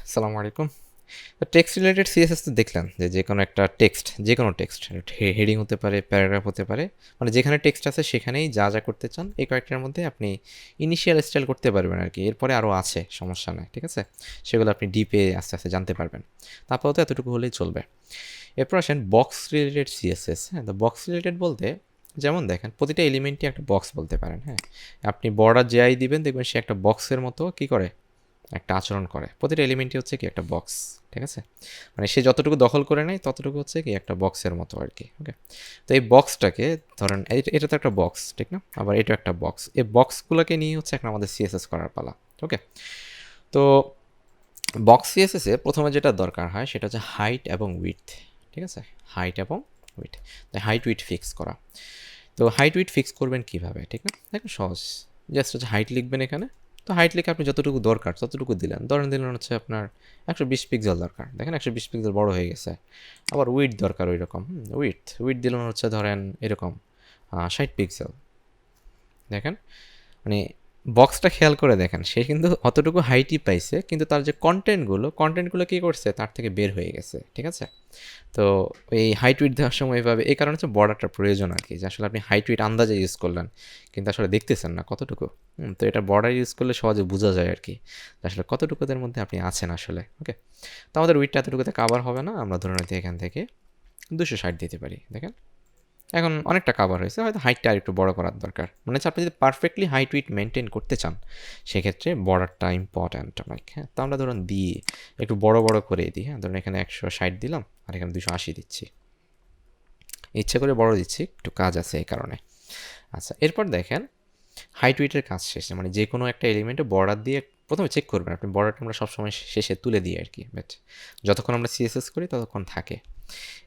আসসালামু আলাইকুম। তো টেক্সট রিলেটেড সিএসএস তো দেখলেন যে কোনো একটা টেক্সট, যে কোনো টেক্সট, হেডিং হতে পারে, প্যারাগ্রাফ হতে পারে, মানে যেখানে টেক্সট আছে সেখানেই যা যা করতে চান এই কয়েকটার মধ্যে আপনি ইনিশিয়াল স্টাইল করতে পারবেন আর কি। এরপরে আরও আছে, সমস্যা নেই, ঠিক আছে? সেগুলো আপনি ডিপে আস্তে আস্তে জানতে পারবেন। তারপর তো এতটুকু হলেই চলবে। এরপর আসেন বক্স রিলেটেড সিএসএস। হ্যাঁ, তো বক্স রিলেটেড বলতে যেমন দেখেন প্রতিটা এলিমেন্টই একটা বক্স বলতে পারেন। হ্যাঁ, আপনি বর্ডার যে আই দিবেন দেখবেন সে একটা বক্সের মতো কী করে, একটা আচরণ করে। প্রতিটা এলিমেন্টই হচ্ছে কি একটা বক্স, ঠিক আছে? মানে সে যতটুকু দখল করে নেয় ততটুকু হচ্ছে কি একটা বক্সের মতো আর কি। ওকে, তো এই বক্সটাকে ধরেন এটা তো একটা বক্স, ঠিক না? আবার এটা একটা বক্স। এই বক্সগুলোকে নিয়ে হচ্ছে এখন আমাদের সিএসএস করার পালা। ওকে, তো বক্স সিএসএসে প্রথমে যেটা দরকার হয় সেটা হচ্ছে হাইট এবং উইডথ, ঠিক আছে? হাইট এবং উইডথ, তাই হাইট উইডথ ফিক্স করা। তো হাইট উইডথ ফিক্স করবেন কীভাবে, ঠিক না? দেখুন সহজ, জাস্ট হচ্ছে হাইট লিখবেন এখানে। তো হাইট লিখে আপনি যতটুকু দরকার ততটুকু দিলেন। দিলেন হচ্ছে আপনার 120 পিক্সেল দরকার, দেখেন 120 পিক্সেল বড় হয়ে গেছে। আবার উইডথ দরকার ওই রকম, উইডথ দিলেন হচ্ছে ধরেন এরকম 60 পিক্সেল। দেখেন, মানে বক্সটা খেয়াল করে দেখেন, সে কিন্তু অতটুকু হাইটই পাইছে, কিন্তু তার যে কন্টেন্টগুলো কী করছে তার থেকে বের হয়ে গেছে, ঠিক আছে? তো এই হাইট উইডথ দেওয়ার সময় এভাবে, এই কারণে হচ্ছে বর্ডারটা প্রয়োজন আর কি, যে আসলে আপনি হাইট উইডথ আন্দাজে ইউজ করলেন কিন্তু আসলে দেখতেছেন না কতটুকু। তো এটা বর্ডার ইউজ করলে সহজে বোঝা যায় আর কি, যে আসলে কতটুকুদের মধ্যে আপনি আছেন আসলে। ওকে, তো আমাদের উইডথটা এতটুকুতে কাভার হবে না, আমরা ধরে নিতে এখান থেকে 260 দিতে পারি। দেখেন এখন অনেকটা কাভার হয়েছে, হয়তো হাইটটা আর একটু বড় করার দরকার। মানে হচ্ছে আপনি যদি পারফেক্টলি হাইট উইডথ মেনটেন করতে চান সেক্ষেত্রে বর্ডারটা ইম্পর্ট্যান্ট অনেক। হ্যাঁ, তো আমরা ধরুন দিই একটু বড় বড় করে দিই। হ্যাঁ, ধরুন এখানে 160 দিলাম আর এখানে 280 দিচ্ছি। ইচ্ছে করে বড় দিচ্ছি, একটু কাজ আছে এই কারণে। আচ্ছা, এরপর দেখেন হাইট উইডথের কাজ শেষে, মানে যে কোনো একটা এলিমেন্টে বর্ডার দিয়ে প্রথমে চেক করবেন আপনি। বর্ডারটা আমরা সবসময় শেষে তুলে দিই আর কি, বাট যতক্ষণ আমরা সিএসএস করি ততক্ষণ থাকে।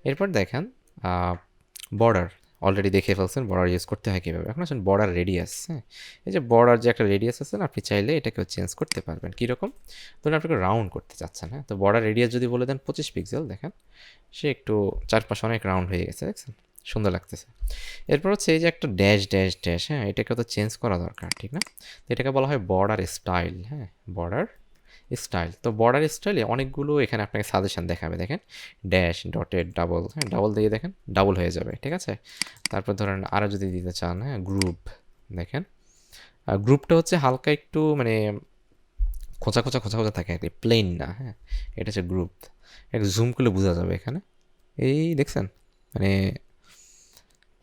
এরপর দেখেন বর্ডার অলরেডি দেখে ফেলছেন বর্ডার ইউজ করতে হয় কীভাবে। এখন আসেন বর্ডার রেডিয়াস। হ্যাঁ, এই যে বর্ডার যে একটা রেডিয়াস আছে না, আপনি চাইলে এটাকেও চেঞ্জ করতে পারবেন। কীরকম? ধরুন আপনি রাউন্ড করতে চাচ্ছেন। হ্যাঁ, তো বর্ডার রেডিয়াস যদি বলে দেন 25 পিক্সেল, দেখেন সে একটু চারপাশে অনেক রাউন্ড হয়ে গেছে, দেখছেন? সুন্দর লাগতেছে। এরপর হচ্ছে এই যে একটা ড্যাশ ড্যাশ ড্যাশ, হ্যাঁ, এটাকে তো চেঞ্জ করা দরকার, ঠিক না? তো এটাকে বলা হয় বর্ডার স্টাইল। হ্যাঁ, বর্ডার স্টাইল। তো বর্ডার স্টাইলে অনেকগুলো এখানে আপনাকে সাজেশন দেখাবে। দেখেন ড্যাশ, ডটেড, ডাবল। হ্যাঁ, ডাবল দিয়ে দেখেন ডাবল হয়ে যাবে, ঠিক আছে? তারপর ধরেন আরও যদি দিতে চান, হ্যাঁ, গ্রুপ। দেখেন গ্রুপটা হচ্ছে হালকা একটু মানে খোঁচা খোঁচা খোঁচা খোঁচা থাকে আর কি, প্লেন না। হ্যাঁ, এটা হচ্ছে গ্রুপ। একটু জুম করলে বোঝা যাবে এখানে। এই দেখছেন, মানে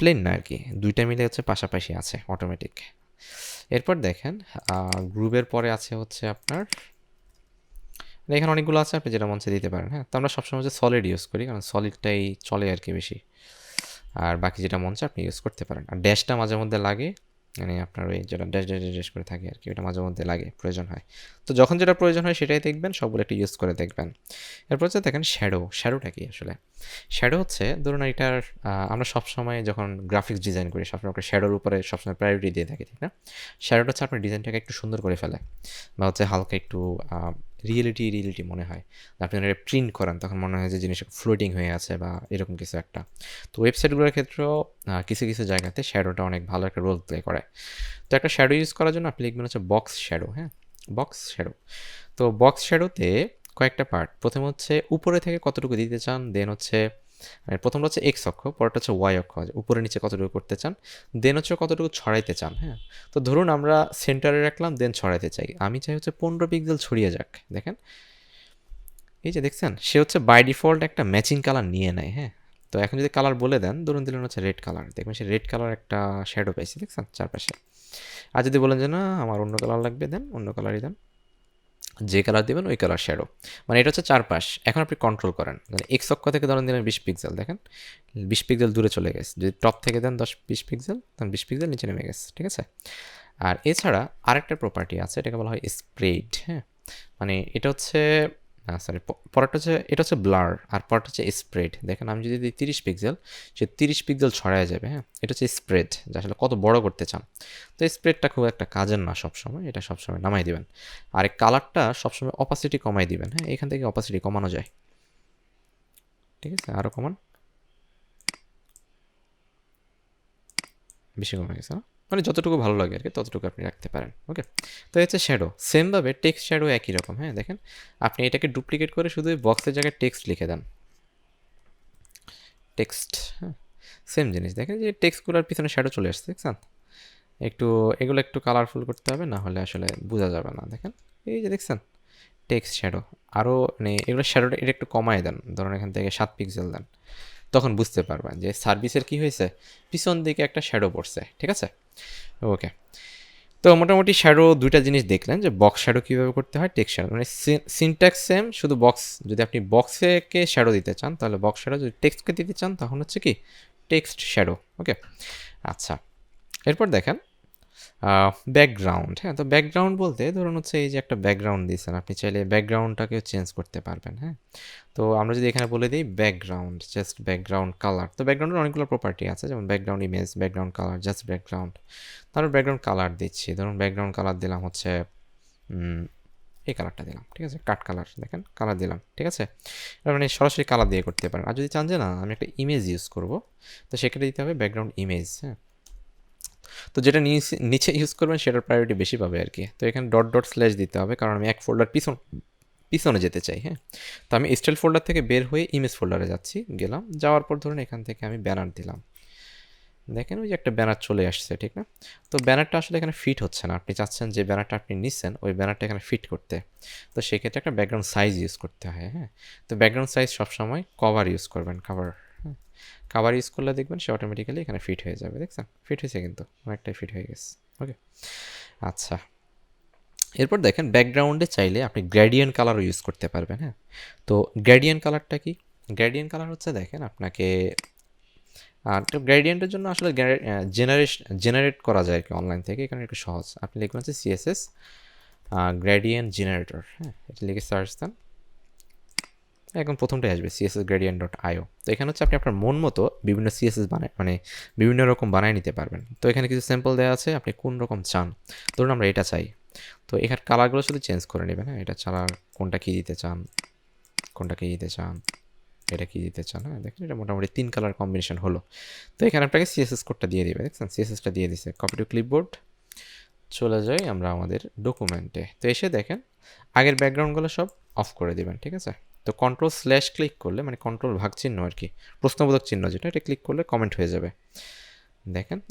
প্লেন না আর কি, দুইটা মিলে হচ্ছে পাশাপাশি আছে অটোমেটিক। এরপর দেখেন গ্রুপের পরে আছে হচ্ছে আপনার, এখানে অনেকগুলো আছে, আপনি যেটা মঞ্চে দিতে পারেন। হ্যাঁ, তো আমরা সবসময় হচ্ছে সলিড ইউজ করি, কারণ সলিডটাই চলে আর কি বেশি। আর বাকি যেটা মঞ্চে আপনি ইউজ করতে পারেন। আর ড্যাশটা মাঝে মধ্যে লাগে, মানে আপনার ওই যেটা ড্যাশ ড্যাশ ড্যাশ করে থাকে আর কি, ওটা মাঝে মধ্যে লাগে, প্রয়োজন হয়। তো যখন যেটা প্রয়োজন হয় সেটাই দেখবেন, সবগুলো একটা ইউজ করে দেখবেন। এরপর হচ্ছে দেখেন শ্যাডোটা কি আসলে। শ্যাডো হচ্ছে ধরুন এটার আমরা সবসময় যখন গ্রাফিক্স ডিজাইন করি সবসময় একটা শ্যাডোর উপরে সবসময় প্রায়োরিটি দিয়ে থাকি, ঠিক না? শ্যাডোটা হচ্ছে আপনার ডিজাইনটাকে একটু সুন্দর করে ফেলে, বা হচ্ছে হালকা একটু রিয়েলিটি মনে হয়। আপনি যখন এটা প্রিন্ট করেন তখন মনে হয় যে জিনিসটা ফ্লোটিং হয়ে আছে বা এরকম কিছু একটা। তো ওয়েবসাইটগুলোর ক্ষেত্রেও কিছু কিছু জায়গাতে শ্যাডোটা অনেক ভালো একটা রোল প্লে করে। তো একটা শ্যাডো ইউজ করার জন্য আপনি লিখবেন হচ্ছে বক্স শ্যাডো। হ্যাঁ, বক্স শ্যাডো। তো বক্স শ্যাডোতে কয়েকটা পার্ট। প্রথমে হচ্ছে উপরে থেকে কতটুকু দিতে চান, দেন হচ্ছে প্রথমটা হচ্ছে এক্স অক্ষ, পরটা হচ্ছে ওয়াই অক্ষ, উপরে নিচে কতটুকু করতে চান, দেন হচ্ছে কতটুকু ছড়াইতে চান। হ্যাঁ, তো ধরুন আমরা সেন্টারে রাখলাম, দেন ছড়াইতে চাই, আমি চাই হচ্ছে 15 পিক্সেল ছড়িয়ে যাক। দেখেন এই যে দেখছেন, সে হচ্ছে বাই ডিফল্ট একটা ম্যাচিং কালার নিয়ে নেয়। হ্যাঁ, তো এখন যদি কালার বলে দেন, ধরুন দিলেন হচ্ছে রেড কালার, দেখবেন সে রেড কালার একটা শ্যাডো পাইছে, দেখছেন চারপাশে। আর যদি বলেন যে না আমার অন্য কালার লাগবে, দেন অন্য কালারই দেন, যে কালার দেবেন ওই কালার শ্যাডো। মানে এটা হচ্ছে চারপাশ। এখন আপনি কন্ট্রোল করেন, মানে এক্স অক্ষ থেকে ধরেন দিলেন 20 পিক্সেল, দেখেন 20 পিক্সেল দূরে চলে গেছে। যদি টপ থেকে দেন 10-20 পিক্সেল, তখন 20 পিক্সেল নিচে নেমে গেছে, ঠিক আছে? আর এছাড়া আরেকটা প্রপার্টি আছে, এটাকে বলা হয় স্প্রেড। হ্যাঁ, মানে এটা হচ্ছে সরি, পরেরটা হচ্ছে, এটা হচ্ছে ব্লার, আর পরেরটা হচ্ছে স্প্রেড। দেখেন আমি যদি দিই 30 পিক্সেল, সে 30 পিক্সেল ছড়ায় যাবে। হ্যাঁ, এটা হচ্ছে স্প্রেড, যে আসলে কত বড় করতে চান। তো স্প্রেডটা খুব একটা কাজের না সবসময়, এটা সবসময় নামাই দিবেন। আর এই কালারটা সবসময় অপাসিটি কমাই দিবেন। হ্যাঁ, এখান থেকে অপাসিটি কমানো যায়, ঠিক আছে? আরও কমান, বেশি কমে গেছে না? মানে যতটুকু ভালো লাগে আর কি ততটুকু আপনি রাখতে পারেন। ওকে, তো হচ্ছে শ্যাডো, সেমভাবে টেক্সট শ্যাডো একই রকম। হ্যাঁ দেখেন, আপনি এটাকে ডুপ্লিকেট করে শুধু বক্সের জায়গায় টেক্সট লিখে দেন, টেক্সট। হ্যাঁ, সেম জিনিস দেখেন যে টেক্সটগুলোর পিছনে শ্যাডো চলে আসছে, দেখছেন? একটু এগুলো একটু কালারফুল করতে হবে, না হলে আসলে বোঝা যাবে না। দেখেন এই যে দেখছেন টেক্সট শ্যাডো, আরও মানে এগুলো শ্যাডোটা এটা একটু কমায় দেন, ধরুন এখান থেকে 7 পিক্সেল দেন, তখন বুঝতে পারবেন যে সার্ভিসের কি হয়েছে, পিছন দিকে একটা শ্যাডো পড়ছে। ঠিক আছে, ওকে। তো মোটামুটি শ্যাডো দুইটা জিনিস দেখলেন, যে বক্স শ্যাডো কীভাবে করতে হয়, টেক্সট শ্যাডো, মানে সিনট্যাক্স সেম, শুধু বক্স যদি আপনি বক্সকে শ্যাডো দিতে চান তাহলে বক্স শ্যাডো, যদি টেক্সটকে দিতে চান তখন হচ্ছে কি টেক্সট শ্যাডো। ওকে, আচ্ছা। এরপর দেখেন ব্যাকগ্রাউন্ড। হ্যাঁ, তো ব্যাকগ্রাউন্ড বলতে ধরুন হচ্ছে এই যে একটা ব্যাকগ্রাউন্ড দিয়েছেন, আপনি চাইলে ব্যাকগ্রাউন্ডটাকেও চেঞ্জ করতে পারবেন। হ্যাঁ, তো আমরা যদি এখানে বলে দিই ব্যাকগ্রাউন্ড, জাস্ট ব্যাকগ্রাউন্ড কালার, তো ব্যাকগ্রাউন্ডের অনেকগুলো প্রপার্টি আছে, যেমন background image, background colour, just background. তারপর ব্যাকগ্রাউন্ড কালার দিচ্ছি, ধরুন ব্যাকগ্রাউন্ড কালার দিলাম হচ্ছে এই কালারটা দিলাম। ঠিক আছে, কাট কালার, দেখেন কালার দিলাম। ঠিক আছে, এবার মানে সরাসরি কালার দিয়ে করতে পারেন। আর যদি চান যে না আমি একটা ইমেজ ইউজ করব, তো সেক্ষেত্রে দিতে হবে ব্যাকগ্রাউন্ড ইমেজ। হ্যাঁ, তো যেটা নিচে ইউজ করবেন সেটার প্রায়োরিটি বেশি পাবে আর কি। তো এখানে ডট ডট স্ল্যাশ দিতে হবে, কারণ আমি এক ফোল্ডার পিছনে যেতে চাই। হ্যাঁ, তো আমি স্টাইল ফোল্ডার থেকে বের হয়ে ইমেজ ফোল্ডারে যাচ্ছি, গেলাম, যাওয়ার পর ধরুন এখান থেকে আমি ব্যানার দিলাম। দেখেন ওই যে একটা ব্যানার চলে আসছে, ঠিক না? তো ব্যানারটা আসলে এখানে ফিট হচ্ছে না, আপনি চাচ্ছেন যে ব্যানারটা আপনি নিচ্ছেন ওই ব্যানারটা এখানে ফিট করতে, তো সেক্ষেত্রে একটা ব্যাকগ্রাউন্ড সাইজ ইউজ করতে হয়। হ্যাঁ, তো ব্যাকগ্রাউন্ড সাইজ সবসময় কভার ইউজ করবেন, কভার। হ্যাঁ, কভার ইউজ করলে দেখবেন সে অটোমেটিক্যালি এখানে ফিট হয়ে যাবে। দেখছেন ফিট হয়েছে, কিন্তু অনেকটাই ফিট হয়ে গেছে। ওকে, আচ্ছা। এরপর দেখেন ব্যাকগ্রাউন্ডে চাইলে আপনি গ্রেডিয়েন্ট কালারও ইউজ করতে পারবেন। হ্যাঁ, তো গ্রেডিয়েন্ট কালারটা কি? গ্রেডিয়েন্ট কালার হচ্ছে দেখেন আপনাকে, আর তো গ্রেডিয়েন্টের জন্য আসলে জেনারেট করা যায় আর কি অনলাইন থেকে, এখানে একটু সহজ। আপনি লিখবেন হচ্ছে সিএসএস গ্রেডিয়েন্ট জেনারেটর। হ্যাঁ, এটা লিখে সার্চ দেন, এখন প্রথমটাই আসবে সিএসএস গ্রেডিয়েন্ট ডট আইও। তো এখানে হচ্ছে আপনি আপনার মন মতো বিভিন্ন সিএসএস বানায়, মানে বিভিন্ন রকম বানায় নিতে পারবেন। তো এখানে কিছু স্যাম্পল দেওয়া আছে, আপনি কোন রকম চান। ধরুন আমরা এটা চাই, তো এখানে কালারগুলো শুধু চেঞ্জ করে নেবেন। হ্যাঁ, এটা ছাড়া কোনটা কী দিতে চান, কোনটা কী দিতে চান, এটা কী দিতে চান। হ্যাঁ, দেখেন এটা মোটামুটি 3 কালার কম্বিনেশন হলো। তো এখানে আপনাকে সিএসএস কোডটা দিয়ে দিবে, দেখছেন সিএসএসটা দিয়ে দিছে। কপি টু ক্লিপবোর্ড, চলে যাই আমরা আমাদের ডকুমেন্টে। তো এসে দেখেন আগের ব্যাকগ্রাউন্ডগুলো সব অফ করে দেবেন। ঠিক আছে, তো কন্ট্রোল স্ল্যাশ ক্লিক করলে, মানে কন্ট্রোল ভাগ চিহ্ন আর কি, প্রশ্নবোধক চিহ্ন যেটা, এটা ক্লিক করলে কমেন্ট হয়ে যাবে।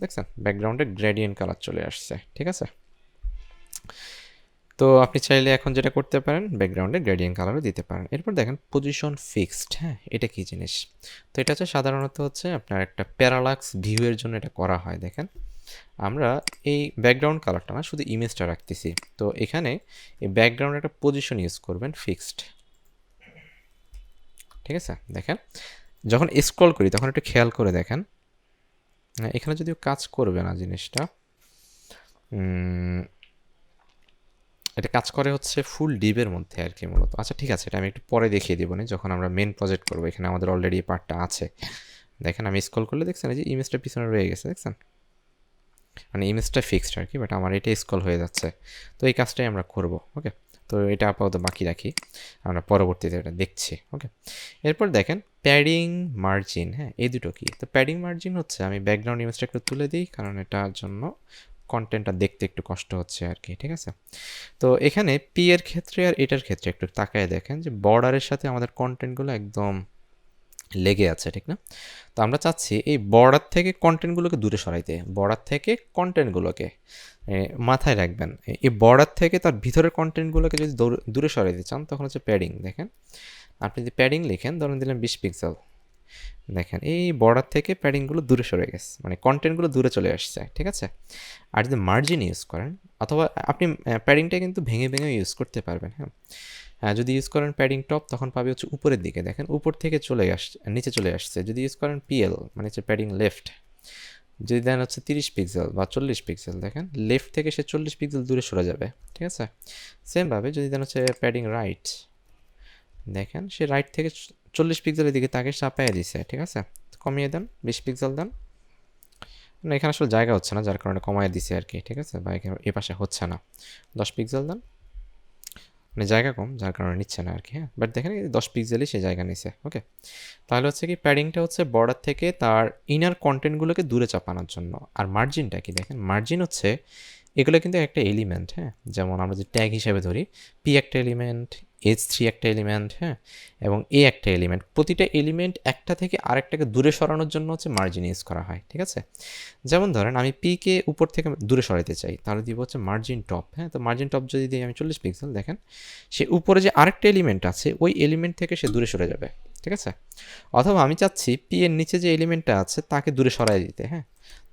দেখছেন ব্যাকগ্রাউন্ডে গ্রেডিয়েন্ট কালার চলে আসছে। ঠিক আছে, তো আপনি চাইলে এখন যেটা করতে পারেন ব্যাকগ্রাউন্ডে গ্রেডিয়েন্ট কালারও দিতে পারেন। এরপর দেখেন পজিশন ফিক্সড। হ্যাঁ, এটা কী জিনিস? তো এটা হচ্ছে সাধারণত হচ্ছে আপনার একটা প্যারালাক্স ভিউয়ের জন্য এটা করা হয়। দেখেন আমরা এই ব্যাকগ্রাউন্ড কালারটা না, শুধু ইমেজটা রাখতেছি। তো এখানে এই ব্যাকগ্রাউন্ডে একটা পজিশন ইউজ করবেন ফিক্সড। ঠিক আছে, দেখেন যখন স্ক্রল করি তখন একটু খেয়াল করে দেখেন, এখানে যদিও কাজ করবে না জিনিসটা, এটা কাজ করে হচ্ছে ফুল ডিপের মধ্যে আর কি মূলত। আচ্ছা ঠিক আছে, এটা আমি একটু পরে দেখিয়ে দেবো না, যখন আমরা মেন প্রজেক্ট করবো। এখানে আমাদের অলরেডি পার্টটা আছে। দেখেন আমি স্ক্রল করলে দেখছেন এই যে ইমেজটা পিছনে রয়ে গেছে, দেখছেন মানে ইমেজটা ফিক্সড আর কি, বাট আমার এটা স্ক্রল হয়ে যাচ্ছে। তো এই কাজটাই আমরা করব। ওকে, তো এটা আপাতত বাকি রাখি, আমরা পরবর্তীতে এটা দেখছি। ওকে, এরপর দেখেন প্যাডিং মার্জিন। হ্যাঁ, এই দুটো কি? তো প্যাডিং মার্জিন হচ্ছে আমি ব্যাকগ্রাউন্ড ইমেজটা একটু তুলে দিই, কারণ এটার জন্য কন্টেন্টটা দেখতে একটু কষ্ট হচ্ছে আর কি। ঠিক আছে, তো এখানে পি এর ক্ষেত্রে আর এটার ক্ষেত্রে একটু তাকায় দেখেন যে বর্ডারের সাথে আমাদের কন্টেন্টগুলো একদম লেগে আছে, ঠিক না? তো আমরা চাচ্ছি এই বর্ডার থেকে কন্টেন্টগুলোকে দূরে সরাইতে, বর্ডার থেকে কন্টেন্টগুলোকে মাথায় রাখবেন। এই বর্ডার থেকে তার ভিতরের কন্টেন্টগুলোকে যদি দূরে সরাইতে চান তখন হচ্ছে প্যাডিং। দেখেন আপনি যদি প্যাডিং লিখেন, ধরুন দিলেন 20 পিক্সেল, দেখেন এই বর্ডার থেকে প্যাডিংগুলো দূরে সরে গেছে, মানে কন্টেন্টগুলো দূরে চলে আসছে। ঠিক আছে, আর যদি মার্জিন ইউজ করেন, অথবা আপনি প্যাডিংটা কিন্তু ভেঙে ভেঙে ইউজ করতে পারবেন। হ্যাঁ, যদি ইউজ করেন প্যাডিং টপ তখন পাবে হচ্ছে উপরের দিকে, দেখেন উপর থেকে চলে আসছে, নিচে চলে আসছে। যদি ইউজ করেন পিএল মানে হচ্ছে প্যাডিং লেফট, যদি দেন হচ্ছে 30 পিক্সেল বা 40 পিক্সেল, দেখেন লেফট থেকে সে 40 পিক্সেল দূরে সরে যাবে। ঠিক আছে, সেমভাবে যদি দেন হচ্ছে প্যাডিং রাইট, দেখেন সে রাইট থেকে 40 পিক্সেলের দিকে তাকে চাপাইয়া দিছে। ঠিক আছে, কমিয়ে দেন, 20 পিক্সেল দেন, না এখানে আসলে জায়গা হচ্ছে না যার কারণে কমায় দিছে আর কি। ঠিক আছে, বা এখানে এ পাশে হচ্ছে না, 10 পিক্সেল দেন, মানে জায়গা কম, যার কারণে নিচ্ছে না আর কি। হ্যাঁ, বাট দেখেন 10 পিক্সেলই সে জায়গা নিছে। ওকে, তাহলে হচ্ছে কি প্যাডিংটা হচ্ছে বর্ডার থেকে তার ইনার কন্টেন্টগুলোকে দূরে চাপানোর জন্য। আর মার্জিনটা কি দেখেন, মার্জিন হচ্ছে এগুলো কিন্তু একটা এলিমেন্ট। হ্যাঁ, যেমন আমরা যে ট্যাগ হিসাবে ধরি, পি একটা এলিমেন্ট, H3 একটা এলিমেন্ট, হ্যাঁ, এবং এ একটা এলিমেন্ট। প্রতিটা এলিমেন্ট একটা থেকে আরেকটাকে দূরে সরানোর জন্য হচ্ছে মার্জিন ইউজ করা হয়, ঠিক আছে। যেমন ধরেন আমি পিকে উপর থেকে দূরে সরাইতে চাই, তাহলে দিব হচ্ছে মার্জিন টপ। হ্যাঁ, তো মার্জিন টপ যদি দিই আমি 40 পিক্সেল, দেখেন সে উপরে যে আরেকটা এলিমেন্ট আছে ওই এলিমেন্ট থেকে সে দূরে সরে যাবে, ঠিক আছে। অথবা আমি চাচ্ছি পি এর নিচে যে এলিমেন্টটা আছে তাকে দূরে সরাই দিতে। হ্যাঁ,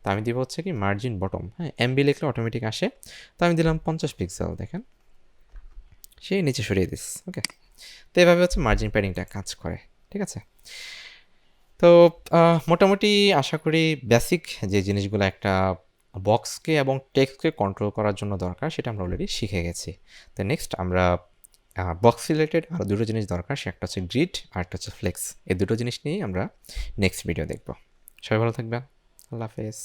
তো আমি দিব হচ্ছে কি মার্জিন বটম। হ্যাঁ, এমবি লিখলে অটোমেটিক আসে, তো আমি দিলাম 50 পিক্সেল, দেখেন সেই নিচে সরিয়ে দিস। ওকে, তো এভাবে হচ্ছে মার্জিন প্যাডিংটা কাজ করে, ঠিক আছে। তো মোটামুটি আশা করি বেসিক যে জিনিসগুলো একটা বক্সকে এবং টেক্সটকে কন্ট্রোল করার জন্য দরকার সেটা আমরা অলরেডি শিখে গেছি। তো নেক্সট আমরা বক্স রিলেটেড আরও দুটো জিনিস দরকার, সে একটা হচ্ছে গ্রিড আর একটা হচ্ছে ফ্লেক্স। এই দুটো জিনিস নিয়েই আমরা নেক্সট ভিডিও দেখব। সবাই ভালো থাকবেন, আল্লাহ হাফেজ।